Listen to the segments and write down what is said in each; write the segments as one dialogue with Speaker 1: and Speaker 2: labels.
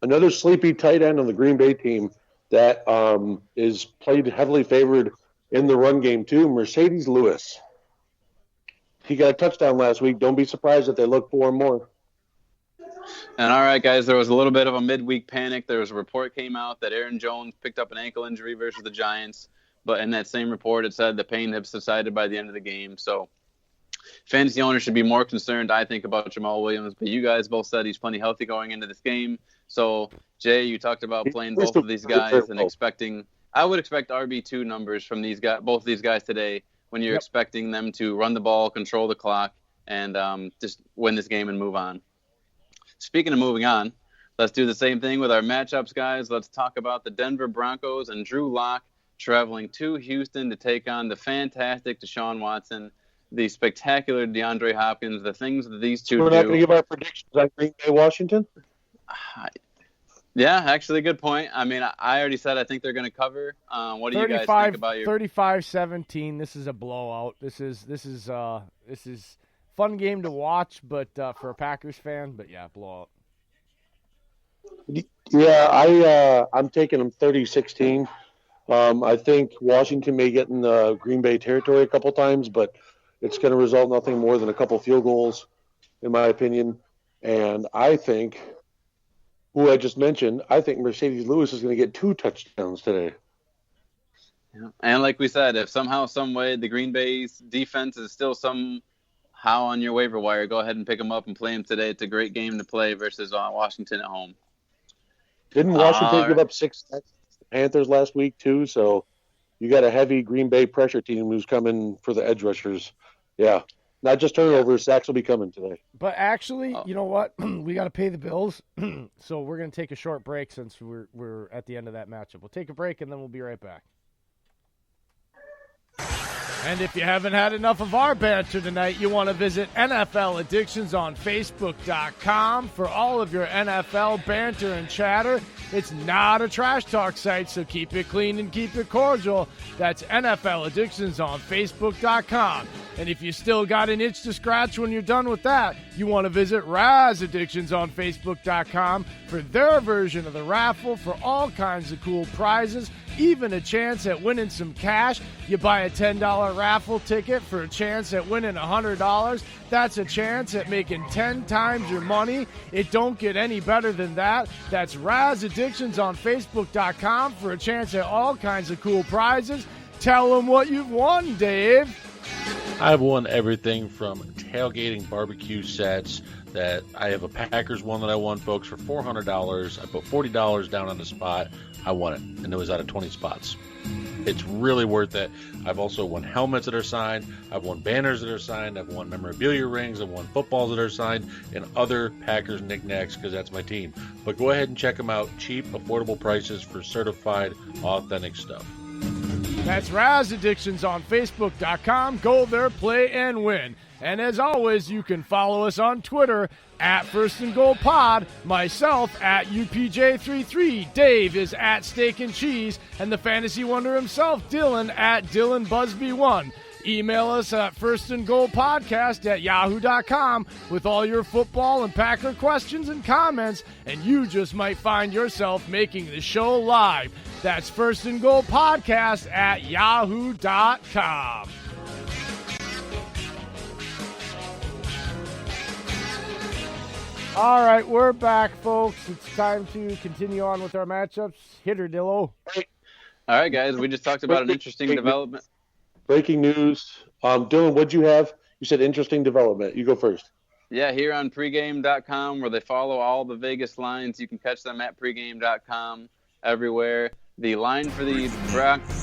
Speaker 1: Another sleepy tight end on the Green Bay team that is played heavily favored in the run game too. Mercedes Lewis. He got a touchdown last week. Don't be surprised if they look for him more.
Speaker 2: And all right, guys, there was a little bit of a midweek panic. There was a report came out that Aaron Jones picked up an ankle injury versus the Giants. But in that same report, it said the pain had subsided by the end of the game. So fantasy owners should be more concerned, I think, about Jamal Williams. But you guys both said he's plenty healthy going into this game. So, Jay, you talked about playing both of these guys and expecting – I would expect RB2 numbers from these guys, both of these guys today when you're expecting them to run the ball, control the clock, and just win this game and move on. Speaking of moving on, let's do the same thing with our matchups, guys. Let's talk about the Denver Broncos and Drew Lock traveling to Houston to take on the fantastic Deshaun Watson, the spectacular DeAndre Hopkins, the things that these two do.
Speaker 1: We're not going to give our predictions on Green Bay, Washington?
Speaker 2: Yeah, actually, good point. I mean, I already said I think they're going to cover. What do you guys think about your
Speaker 3: 35-17? This is a blowout. This is fun game to watch, but for a Packers fan, but yeah, blowout.
Speaker 1: Yeah, I'm taking them 30-16. I think Washington may get in the Green Bay territory a couple times, but it's going to result in nothing more than a couple field goals, in my opinion. And I think, who I just mentioned, I think Mercedes Lewis is going to get 2 touchdowns today.
Speaker 2: Yeah. And like we said, if somehow, some way, the Green Bay's defense is still somehow on your waiver wire, go ahead and pick them up and play them today. It's a great game to play versus Washington at home.
Speaker 1: Didn't Washington give up 6 to the Panthers last week too? So you got a heavy Green Bay pressure team who's coming for the edge rushers. Yeah. Not just turnovers, sacks will be coming today.
Speaker 3: But actually, you know what? We got to pay the bills, so we're going to take a short break since we're at the end of that matchup. We'll take a break, and then we'll be right back. And if you haven't had enough of our banter tonight, you want to visit NFL Addictions on Facebook.com for all of your NFL banter and chatter. It's not a trash talk site, so keep it clean and keep it cordial. That's NFL Addictions on Facebook.com. And if you still got an itch to scratch when you're done with that, you want to visit Raz Addictions on Facebook.com for their version of the raffle for all kinds of cool prizes, even a chance at winning some cash. You buy a $10 raffle ticket for a chance at winning $100. That's a chance at making 10 times your money. It don't get any better than that. That's Raz Addictions on Facebook.com for a chance at all kinds of cool prizes. Tell them what you've won, Dave.
Speaker 4: I've won everything from tailgating barbecue sets. That I have a Packers one that I won, folks, for $400. I put $40 down on the spot. I won it, and it was out of 20 spots. It's really worth it. I've also won helmets that are signed. I've won banners that are signed. I've won memorabilia rings. I've won footballs that are signed and other Packers knickknacks because that's my team. But go ahead and check them out. Cheap, affordable prices for certified, authentic stuff.
Speaker 3: That's Raz Addictions on Facebook.com. Go there, play, and win. And as always, you can follow us on Twitter at First and Goal Pod, myself at UPJ33, Dave is at Steak and Cheese, and the fantasy wonder himself, Dillon, at Dillon Busby1. Email us at firstandgoalpodcast@yahoo.com with all your football and Packer questions and comments, and you just might find yourself making the show live. That's firstandgoalpodcast@yahoo.com. All right, we're back, folks. It's time to continue on with our matchups. Hit her, Dillo.
Speaker 2: All right, guys. We just talked about an interesting development.
Speaker 1: Breaking news. Dillon, what'd you have? You said interesting development. You go first.
Speaker 2: Yeah, here on PreGame.com, where they follow all the Vegas lines. You can catch them at PreGame.com everywhere. The line for the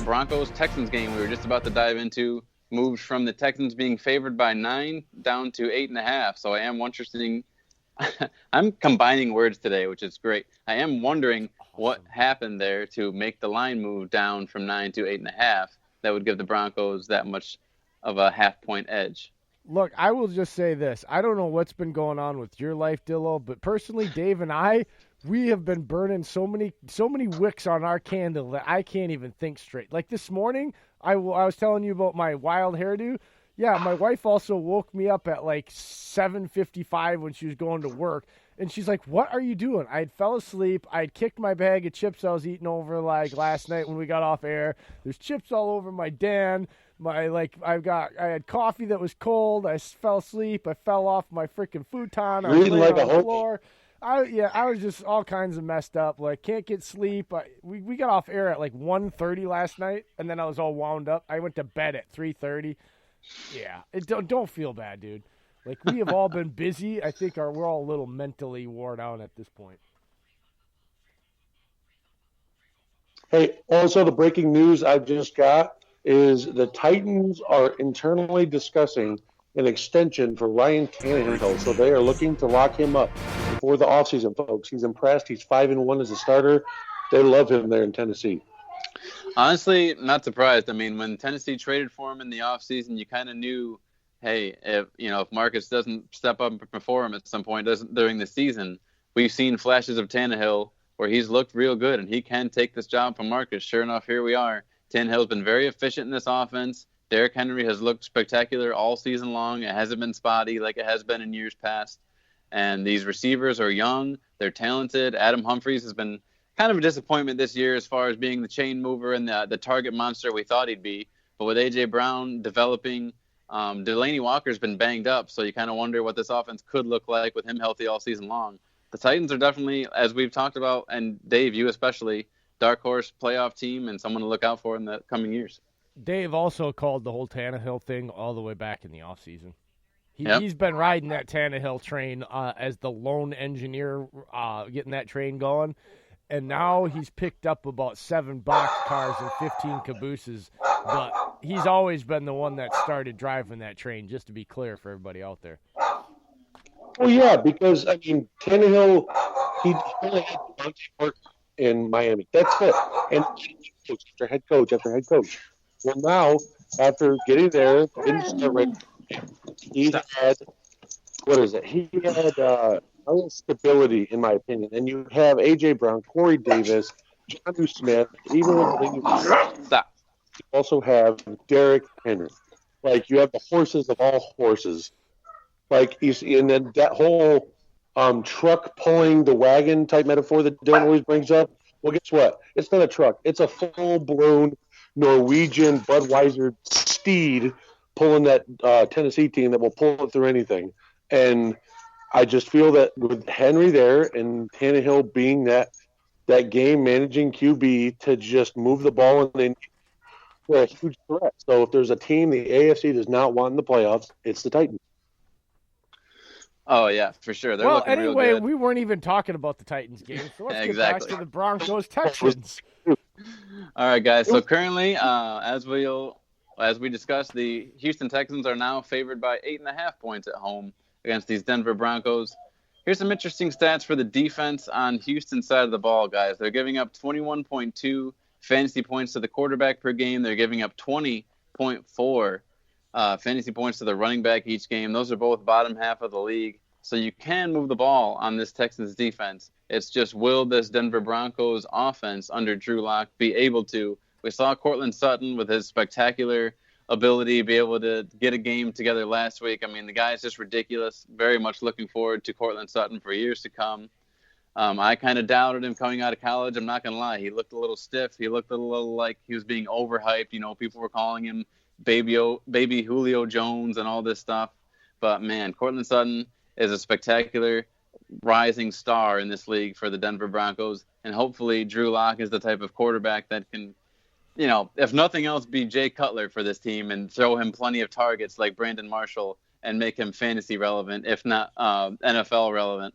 Speaker 2: Broncos-Texans game we were just about to dive into moved from the Texans being favored by 9 down to 8.5. So I am interested. I'm combining words today, which is great. I am wondering what happened there to make the line move down from 9 to 8.5. That would give the Broncos that much of a half-point edge.
Speaker 3: Look, I will just say this. I don't know what's been going on with your life, Dillo, but personally, Dave and I, we have been burning so many wicks on our candle that I can't even think straight. Like this morning, I was telling you about my wild hairdo. Yeah, my wife also woke me up at like 7:55 when she was going to work, And she's like, what are you doing? I fell asleep. I kicked my bag of chips I was eating over like last night when we got off air. There's chips all over my den. I had coffee that was cold. I fell asleep. I fell off my freaking futon. I was
Speaker 1: Reading
Speaker 3: laying
Speaker 1: like
Speaker 3: on
Speaker 1: a
Speaker 3: the floor. I was just all kinds of messed up. Like, can't get sleep. We got off air at like 1:30 last night, and then I was all wound up. I went to bed at 3:30. Yeah, don't feel bad, dude. Like, we have all been busy. I think we're all a little mentally worn out at this point.
Speaker 1: Hey, also the breaking news I've just got is the Titans are internally discussing an extension for Ryan Tannehill, so they are looking to lock him up before the offseason, folks. He's impressed. He's 5-1 as a starter. They love him there in Tennessee.
Speaker 2: Honestly, not surprised. I mean, when Tennessee traded for him in the offseason, you kind of knew, hey, if Marcus doesn't step up and perform at some point during the season, we've seen flashes of Tannehill where he's looked real good, and he can take this job from Marcus. Sure enough, here we are. Tannehill's been very efficient in this offense. Derrick Henry has looked spectacular all season long. It hasn't been spotty like it has been in years past. And these receivers are young. They're talented. Adam Humphries has been kind of a disappointment this year as far as being the chain mover and the target monster we thought he'd be. But with A.J. Brown developing, Delaney Walker's been banged up, so you kind of wonder what this offense could look like with him healthy all season long. The Titans are definitely, as we've talked about, and Dave, you especially, dark horse playoff team and someone to look out for in the coming years.
Speaker 3: Dave also called the whole Tannehill thing all the way back in the offseason.
Speaker 2: Yep.
Speaker 3: He's been riding that Tannehill train as the lone engineer, getting that train going. And now he's picked up about 7 box cars and 15 cabooses. But he's always been the one that started driving that train, just to be clear for everybody out there.
Speaker 1: Well, yeah, because, I mean, Tannehill, he only had Devontae Parker in Miami. That's it. And after head coach after head coach. Well, now, after getting there, didn't start right. He had, what is it? He had stability, in my opinion. And you have A.J. Brown, Corey Davis, Jonnu Smith, even with
Speaker 2: Stop.
Speaker 1: you also have Derrick Henry. Like, you have the horses of all horses. Like, and then that whole truck pulling the wagon type metaphor that Dillon always brings up. Well, guess what? It's not a truck. It's a full-blown Norwegian Budweiser steed pulling that Tennessee team that will pull it through anything. And I just feel that with Henry there and Tannehill being that game-managing QB to just move the ball, and they're a huge threat. So if there's a team the AFC does not want in the playoffs, it's the Titans.
Speaker 2: Oh, yeah, for sure. They're looking real
Speaker 3: anyway,
Speaker 2: good.
Speaker 3: we weren't even talking about the Titans game, so let's get back to the Broncos-Texans.
Speaker 2: All right, guys. So currently, as we discussed, the Houston Texans are now favored by 8.5 points at home against these Denver Broncos. Here's some interesting stats for the defense on Houston's side of the ball, guys. They're giving up 21.2 fantasy points to the quarterback per game. They're giving up 20.4 fantasy points to the running back each game. Those are both bottom half of the league. So you can move the ball on this Texans defense. It's just, will this Denver Broncos offense under Drew Lock be able to? We saw Cortland Sutton with his spectacular ability be able to get a game together last week. I mean, the guy is just ridiculous. Very much looking forward to Cortland Sutton for years to come. I kind of doubted him coming out of college. I'm not going to lie. He looked a little stiff. He looked a little like he was being overhyped. You know, people were calling him baby Julio Jones and all this stuff. But, man, Cortland Sutton is a spectacular rising star in this league for the Denver Broncos. And hopefully Drew Lock is the type of quarterback that can, you know, if nothing else, be Jay Cutler for this team and throw him plenty of targets like Brandon Marshall and make him fantasy relevant, if not NFL relevant.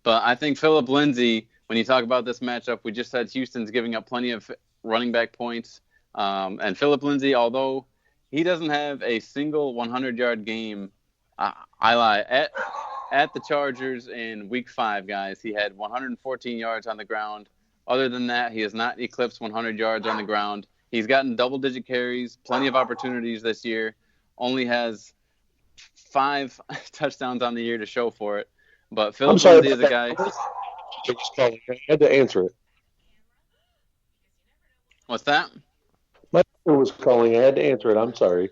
Speaker 2: But I think Phillip Lindsay, when you talk about this matchup, we just said Houston's giving up plenty of running back points. And Phillip Lindsay, although he doesn't have a single 100-yard game, I lie. At the Chargers in Week 5, guys, he had 114 yards on the ground. Other than that, he has not eclipsed 100 yards on the ground. He's gotten double-digit carries, plenty of opportunities this year. Only has 5 touchdowns on the year to show for it. But Phillip Lindsay is a guy.
Speaker 1: I had to answer it.
Speaker 2: What's that?
Speaker 1: My father was calling. I had to answer it. I'm sorry.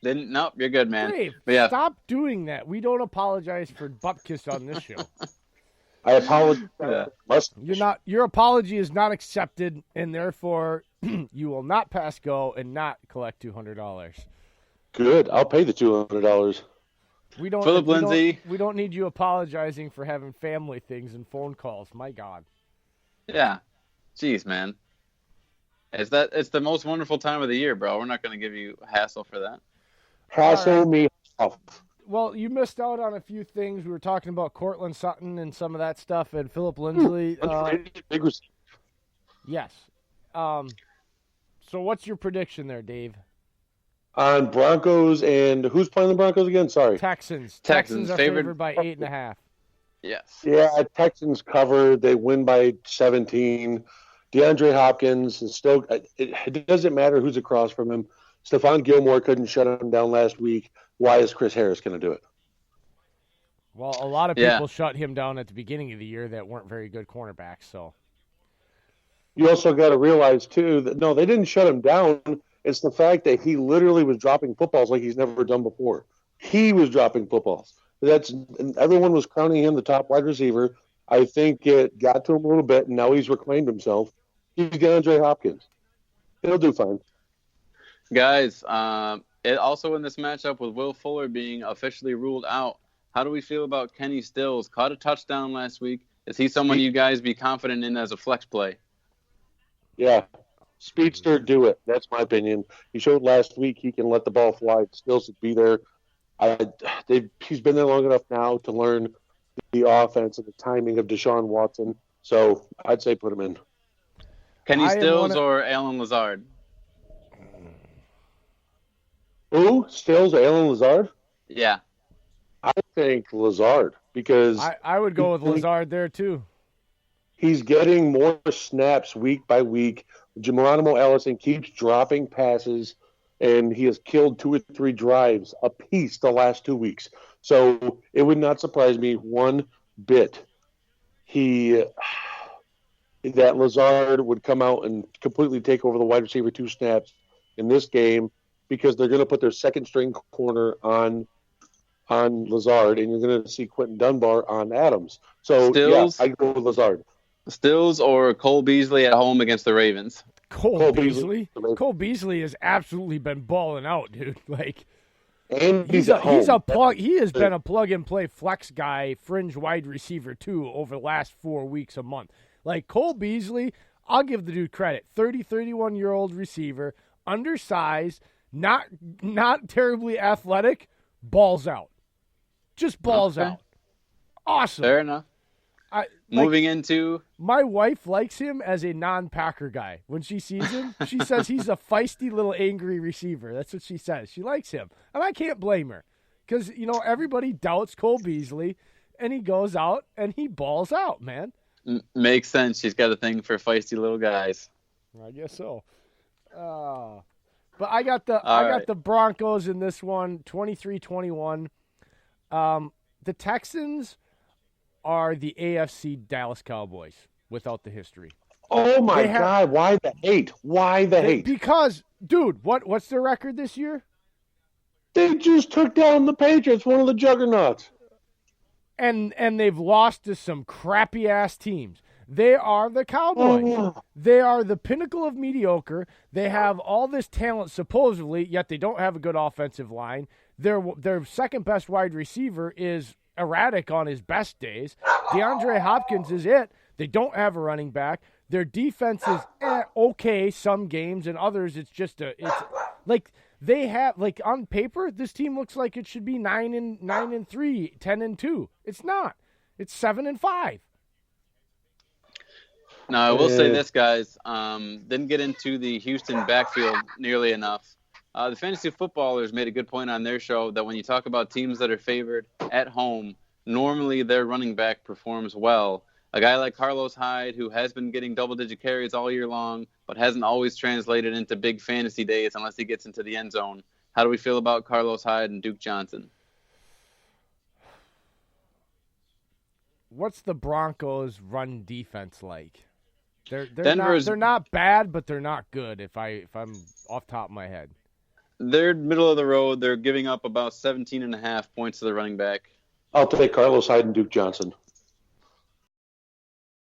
Speaker 2: Then nope, you're good, man.
Speaker 3: Dave,
Speaker 2: But yeah,
Speaker 3: stop doing that. We don't apologize for butt kiss on this show.
Speaker 1: I apologize.
Speaker 2: Yeah.
Speaker 3: Your apology is not accepted, and therefore you will not pass go and not collect $200.
Speaker 1: Good. I'll pay the $200.
Speaker 2: Philip Lindsay.
Speaker 3: We don't need you apologizing for having family things and phone calls. My God.
Speaker 2: Yeah. Jeez, man. It's the most wonderful time of the year, bro. We're not going to give you hassle for that.
Speaker 1: Hassle me off.
Speaker 3: Well, you missed out on a few things. We were talking about Cortland Sutton and some of that stuff, and Philip Lindsay. Yes. So what's your prediction there, Dave?
Speaker 1: On Broncos and who's playing the Broncos again? Sorry.
Speaker 3: Texans.
Speaker 2: Texans
Speaker 3: are
Speaker 2: favored
Speaker 3: by 8.5.
Speaker 2: Yes.
Speaker 1: Yeah, Texans cover. They win by 17. DeAndre Hopkins is still. It doesn't matter who's across from him. Stephon Gilmore couldn't shut him down last week. Why is Chris Harris going to do it?
Speaker 3: Well, a lot of people shut him down at the beginning of the year that weren't very good cornerbacks. So
Speaker 1: you also got to realize too that no, they didn't shut him down. It's the fact that he literally was dropping footballs like he's never done before. He was dropping footballs. Everyone was crowning him the top wide receiver. I think it got to him a little bit, and now he's reclaimed himself. He's DeAndre Hopkins. He'll do fine.
Speaker 2: Guys, it also in this matchup with Will Fuller being officially ruled out, how do we feel about Kenny Stills? Caught a touchdown last week. Is he someone you guys be confident in as a flex play?
Speaker 1: Yeah. Speedster, do it. That's my opinion. He showed last week he can let the ball fly. Stills should be there. He's been there long enough now to learn the offense and the timing of Deshaun Watson. So I'd say put him in.
Speaker 2: Kenny Stills or Alan Lazard?
Speaker 1: Who? Stills or Alan Lazard?
Speaker 2: Yeah.
Speaker 1: I think Lazard because
Speaker 3: I would go with Lazard there too.
Speaker 1: He's getting more snaps week by week. Geronimo Allison keeps dropping passes, and he has killed 2 or 3 drives apiece the last 2 weeks. So it would not surprise me one bit that Lazard would come out and completely take over the wide receiver 2 snaps in this game because they're going to put their second-string corner on Lazard, and you're going to see Quentin Dunbar on Adams. So,
Speaker 2: Stills?
Speaker 1: Yeah, I go with Lazard.
Speaker 2: Stills or Cole Beasley at home against the Ravens?
Speaker 3: Cole Beasley? Cole Beasley has absolutely been balling out, dude.
Speaker 1: And
Speaker 3: he's a plug. He has been a plug-and-play flex guy, fringe wide receiver, too, over the last 4 weeks, a month. Cole Beasley, I'll give the dude credit. 31-year-old receiver, undersized, not terribly athletic, balls out. Just balls out. Awesome.
Speaker 2: Fair enough. Moving into...
Speaker 3: My wife likes him as a non-Packer guy. When she sees him, she says he's a feisty little angry receiver. That's what she says. She likes him. And I can't blame her. Because, everybody doubts Cole Beasley, and he goes out and he balls out, man.
Speaker 2: Makes sense. She's got a thing for feisty little guys.
Speaker 3: I guess so. But I got the Broncos in this one, 23-21. The Texans are the AFC Dallas Cowboys without the history.
Speaker 1: Oh my God! Why the hate? Why the hate?
Speaker 3: Because, dude, what's their record this year?
Speaker 1: They just took down the Patriots, one of the juggernauts.
Speaker 3: And they've lost to some crappy ass teams. They are the Cowboys. They are the pinnacle of mediocre. They have all this talent supposedly, yet they don't have a good offensive line. Their second best wide receiver is erratic on his best days. DeAndre Hopkins is it. They don't have a running back. Their defense is okay some games, and others it's they have on paper this team looks like it should be 9-3, 10-2. It's not. It's 7-5.
Speaker 2: Now I will say this, guys. Didn't get into the Houston backfield nearly enough. The Fantasy Footballers made a good point on their show that when you talk about teams that are favored at home, normally their running back performs well. A guy like Carlos Hyde, who has been getting double-digit carries all year long, but hasn't always translated into big fantasy days unless he gets into the end zone. How do we feel about Carlos Hyde and Duke Johnson?
Speaker 3: What's the Broncos' run defense like? They're
Speaker 2: Denver's
Speaker 3: not bad, but they're not good. If I'm off the top of my head.
Speaker 2: They're middle of the road. They're giving up about 17.5 points to the running back.
Speaker 1: I'll take Carlos Hyde and Duke Johnson.